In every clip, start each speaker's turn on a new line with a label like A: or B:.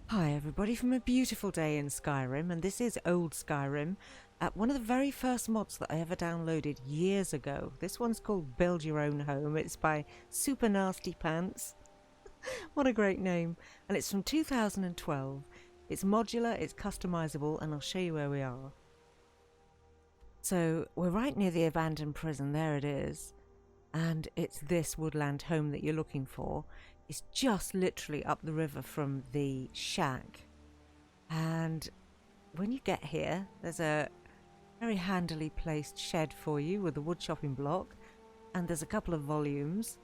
A: Hi everybody from a beautiful day in Skyrim, and this is old Skyrim, one of the very first mods that I ever downloaded years ago. This one's called Build Your Own Home. It's by Super Nasty Pants. What a great name. And it's from 2012. It's modular, it's customizable, and I'll show you where we are. So we're right near the abandoned prison, there it is. And it's this woodland home that you're looking for. It's just literally up the river from the shack. And when you get here, there's a very handily placed shed for you with a wood chopping block, and there's a couple of volumes.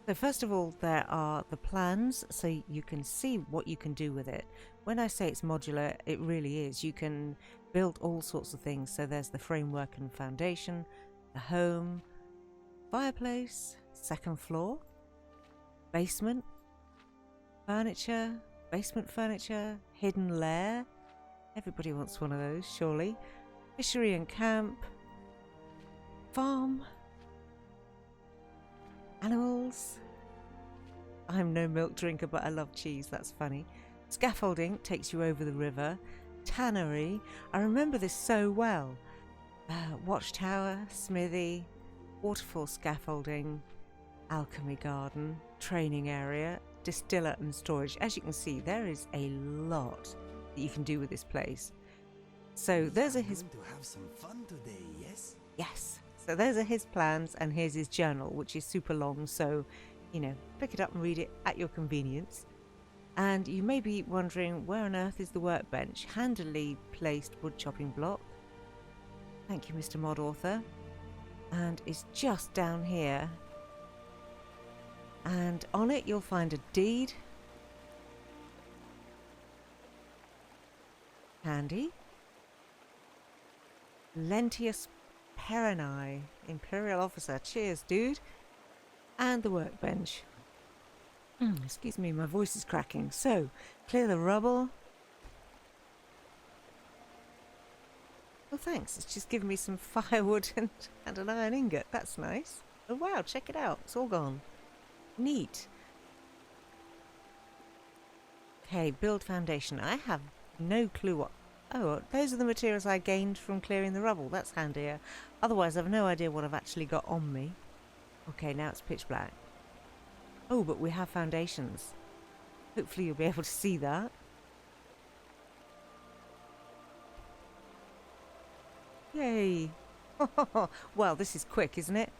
A: So first of all, there are the plans, so you can see what you can do with it. When I say it's modular, it really is. You can build all sorts of things. So there's the framework and foundation, the home, fireplace, second floor, basement furniture, hidden lair. Everybody wants one of those, surely. Fishery and camp, farm, animals. I'm no milk drinker, but I love cheese, that's funny. Scaffolding takes you over the river. Tannery, I remember this so well. Watchtower, smithy, waterfall scaffolding, alchemy garden, training area, distiller and storage. As you can see, there is a lot that you can do with this place. So there's a his.
B: To have some fun today, yes?
A: Yes. So there's a his plans, and here's his journal, which is super long. So, you know, pick it up and read it at your convenience. And you may be wondering, where on earth is the workbench? Handily placed wood chopping block. Thank you, Mr. Mod Author. And it's just down here. And on it you'll find a deed. Handy. Lentius Peroni, Imperial Officer. Cheers, dude. And the workbench. Excuse me, my voice is cracking. So, clear the rubble. Well, thanks. It's just given me some firewood and an iron ingot. That's nice. Oh, wow. Check it out. It's all gone. Neat. Okay, build foundation. I have no clue what... Oh, those are the materials I gained from clearing the rubble. That's handier. Otherwise, I've no idea what I've actually got on me. Okay, now it's pitch black. Oh, but we have foundations. Hopefully you'll be able to see that. Yay! Well, this is quick, isn't it?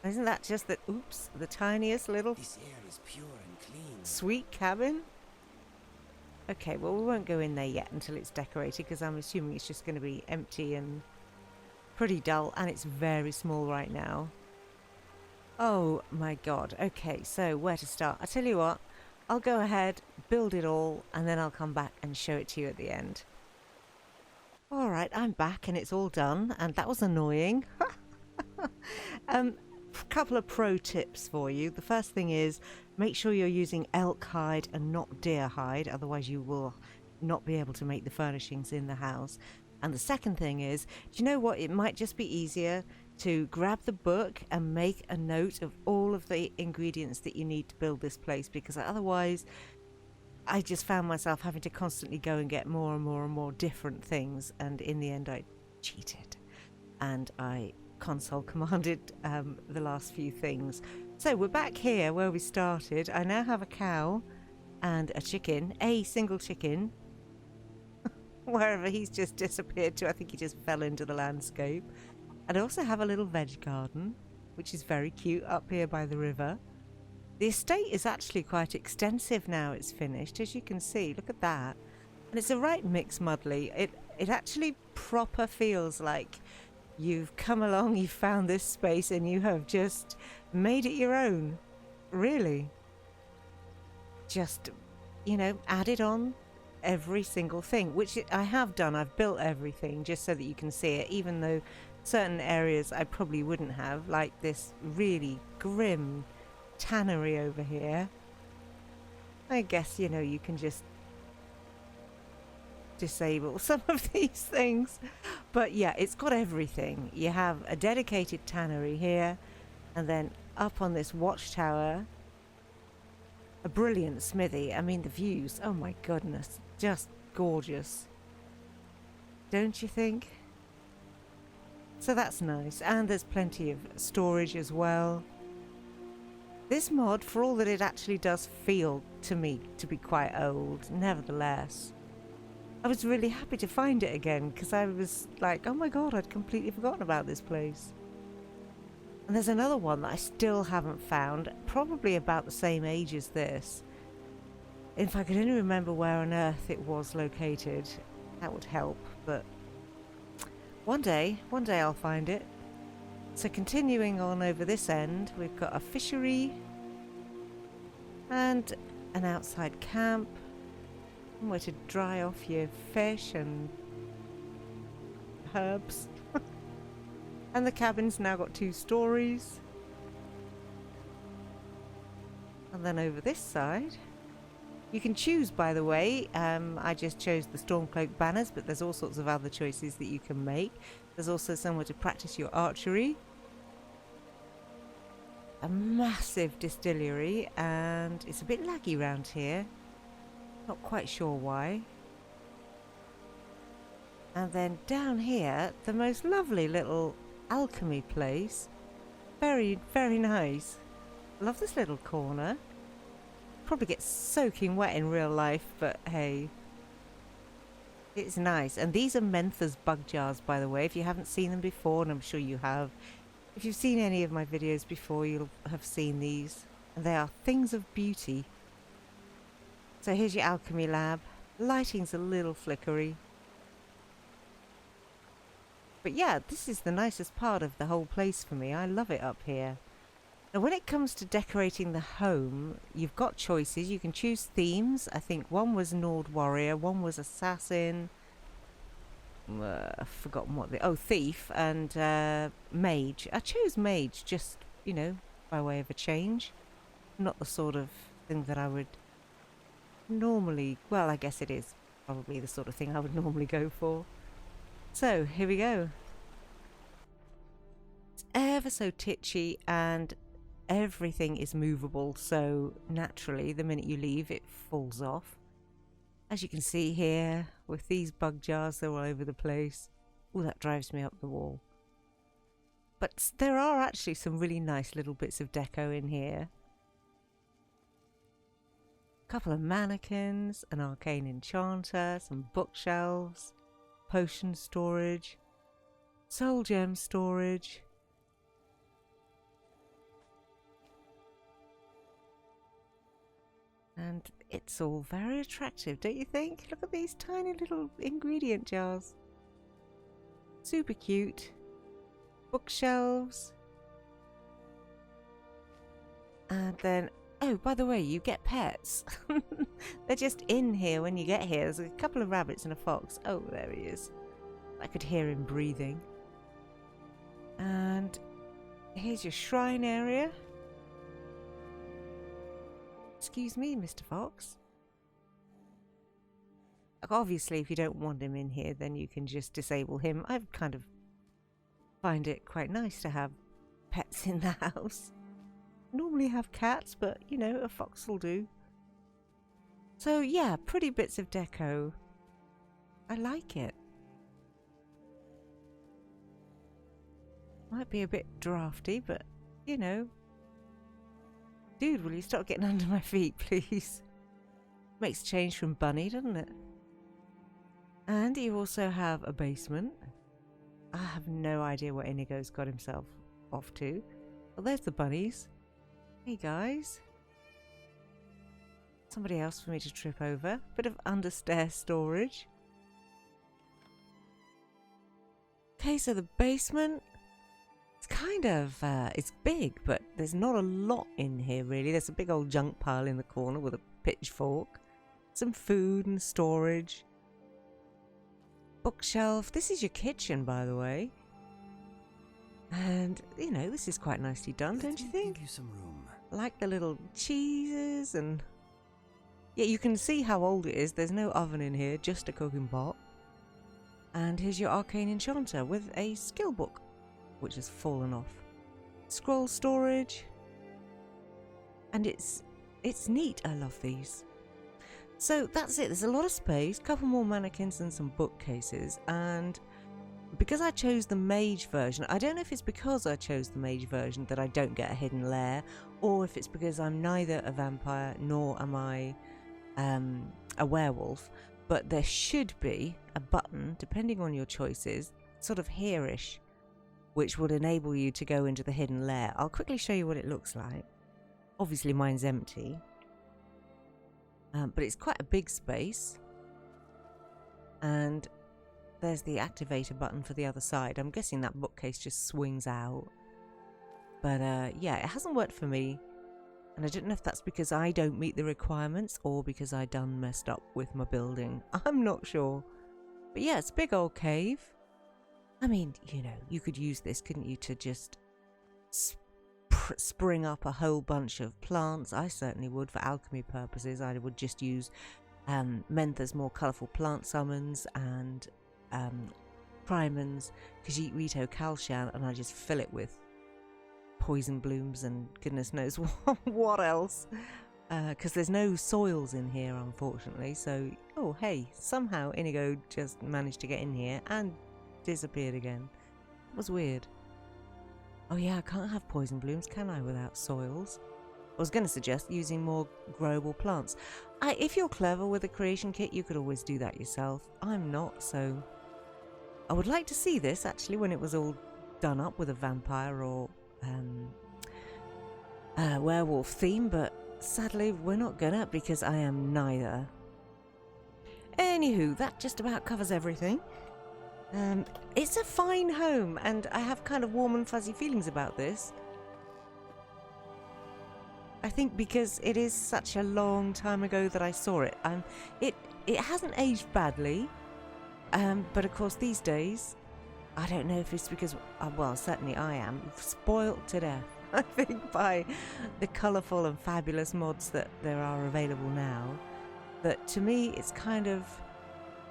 A: Isn't that just the, oops, the tiniest little...
B: This air is pure and clean.
A: Sweet cabin? Okay, well, we won't go in there yet until it's decorated, because I'm assuming it's just going to be empty and pretty dull, and it's very small right now. Oh my god. Okay, so where to start? I tell you what, I'll go ahead, build it all, and then I'll come back and show it to you at the end. Alright, I'm back and it's all done, and that was annoying. Couple of pro tips for you. The first thing is, make sure you're using elk hide and not deer hide, otherwise you will not be able to make the furnishings in the house. And the second thing is, do you know what? It might just be easier to grab the book and make a note of all of the ingredients that you need to build this place, because otherwise I just found myself having to constantly go and get more and more and more different things, and in the end I cheated and I console commanded the last few things. So we're back here where we started. I now have a cow and a chicken, a single chicken, wherever he's just disappeared to. I think he just fell into the landscape. And I also have a little veg garden, which is very cute, up here by the river. The estate is actually quite extensive now it's finished, as you can see. Look at that. And it's a right mix muddly. It actually proper feels like you've come along, you've found this space, and you have just made it your own. Really. Just, you know, added on every single thing, which I have done. I've built everything just so that you can see it, even though certain areas I probably wouldn't have, like this really grim tannery over here. I guess, you know, you can just disable some of these things, but yeah, it's got everything. You have a dedicated tannery here, and then up on this watchtower a brilliant smithy. I mean, the views, oh my goodness, just gorgeous. Don't you think? So that's nice. And there's plenty of storage as well. This mod, for all that it actually does feel to me to be quite old, nevertheless, I was really happy to find it again because I was like, oh my god, I'd completely forgotten about this place. And there's another one that I still haven't found, probably about the same age as this. If I could only remember where on earth it was located, that would help, but one day I'll find it. So continuing on over this end, we've got a fishery and an outside camp, somewhere to dry off your fish and herbs. And the cabin's now got 2 stories. And then over this side, you can choose, by the way. I just chose the Stormcloak banners, but there's all sorts of other choices that you can make. There's also somewhere to practice your archery. A massive distillery, and it's a bit laggy around here. Not quite sure why. And then down here, the most lovely little alchemy place. Very, very nice. Love this little corner. Probably gets soaking wet in real life, but hey, it's nice. And these are Mentha's bug jars, by the way, if you haven't seen them before, and I'm sure you have. If you've seen any of my videos before, you'll have seen these. And they are things of beauty. So here's your alchemy lab. Lighting's a little flickery. But yeah, this is the nicest part of the whole place for me. I love it up here. Now when it comes to decorating the home, you've got choices. You can choose themes. I think one was Nord Warrior, one was Assassin. I've forgotten what Thief and Mage. I chose Mage just, you know, by way of a change. Not the sort of thing that I would normally... Well, I guess it is probably the sort of thing I would normally go for. So, here we go. It's ever so titchy and everything is movable, so naturally the minute you leave it falls off. As you can see here, with these bug jars, they're all over the place. Oh, that drives me up the wall. But there are actually some really nice little bits of deco in here. A couple of mannequins, an arcane enchanter, some bookshelves, potion storage, soul gem storage. And it's all very attractive, don't you think? Look at these tiny little ingredient jars. Super cute. Bookshelves. And then, oh, by the way, you get pets. They're just in here when you get here. There's a couple of rabbits and a fox. Oh, there he is. I could hear him breathing. And here's your shrine area. Excuse me, Mr. Fox. Obviously, if you don't want him in here, then you can just disable him. I kind of find it quite nice to have pets in the house. Normally have cats, but, you know, a fox will do. So, yeah, pretty bits of deco. I like it. Might be a bit drafty, but, you know. Dude, will you stop getting under my feet, please? Makes a change from Bunny, doesn't it? And you also have a basement. I have no idea what Inigo's got himself off to. Well, there's the bunnies. Hey, guys. Somebody else for me to trip over. Bit of understair storage. Okay, so the basement. It's kind of, it's big, but there's not a lot in here, really. There's a big old junk pile in the corner with a pitchfork. Some food and storage. Bookshelf. This is your kitchen, by the way. And, you know, this is quite nicely done, don't you think?
B: Give you some room.
A: Like the little cheeses and... Yeah, you can see how old it is. There's no oven in here, just a cooking pot. And here's your arcane enchanter with a skill book, which has fallen off. Scroll storage. And it's it's neat. I love these. So that's it. There's a lot of space, a couple more mannequins and some bookcases. And because I chose the mage version, I don't know if it's because I chose the mage version that I don't get a hidden lair, or if it's because I'm neither a vampire nor am I a werewolf. But there should be a button, depending on your choices, sort of here-ish, which would enable you to go into the hidden lair. I'll quickly show you what it looks like. Obviously mine's empty. But it's quite a big space. And there's the activator button for the other side. I'm guessing that bookcase just swings out. But yeah, it hasn't worked for me. And I don't know if that's because I don't meet the requirements or because I done messed up with my building. I'm not sure. But yeah, it's a big old cave. I mean, you know, you could use this, couldn't you, to just spring up a whole bunch of plants. I certainly would for alchemy purposes. I would just use Mentha's more colourful plant summons and primans, Kajit Kalshan, and I just fill it with poison blooms and goodness knows what else. Because there's no soils in here, unfortunately. So, oh hey, somehow Inigo just managed to get in here and disappeared again. It was weird. Oh yeah, I can't have poison blooms, can I, without soils? I was going to suggest using more growable plants. If you're clever with a creation kit, you could always do that yourself. I'm not, so... I would like to see this, actually, when it was all done up with a vampire or werewolf theme, but sadly, we're not gonna, because I am neither. Anywho, that just about covers everything. It's a fine home, and I have kind of warm and fuzzy feelings about this. I think because it is such a long time ago that I saw it. It hasn't aged badly, but of course these days, I don't know if it's because, well, certainly I am, spoilt to death, I think, by the colourful and fabulous mods that there are available now. That to me, it's kind of,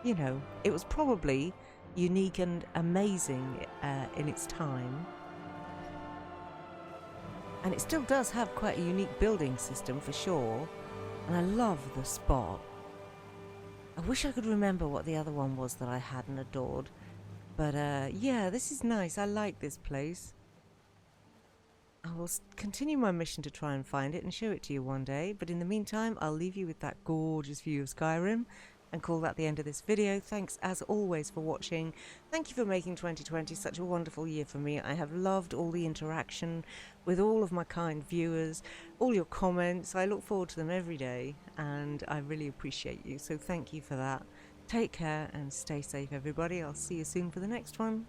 A: you know, it was probably unique and amazing in its time. And it still does have quite a unique building system for sure. And I love the spot. I wish I could remember what the other one was that I had and adored. But yeah, this is nice. I like this place. I will continue my mission to try and find it and show it to you one day. But in the meantime, I'll leave you with that gorgeous view of Skyrim and call that the end of this video. Thanks as always for watching. Thank you for making 2020 such a wonderful year for me. I have loved all the interaction with all of my kind viewers, all your comments. I look forward to them every day and I really appreciate you. So thank you for that. Take care and stay safe, everybody. I'll see you soon for the next one.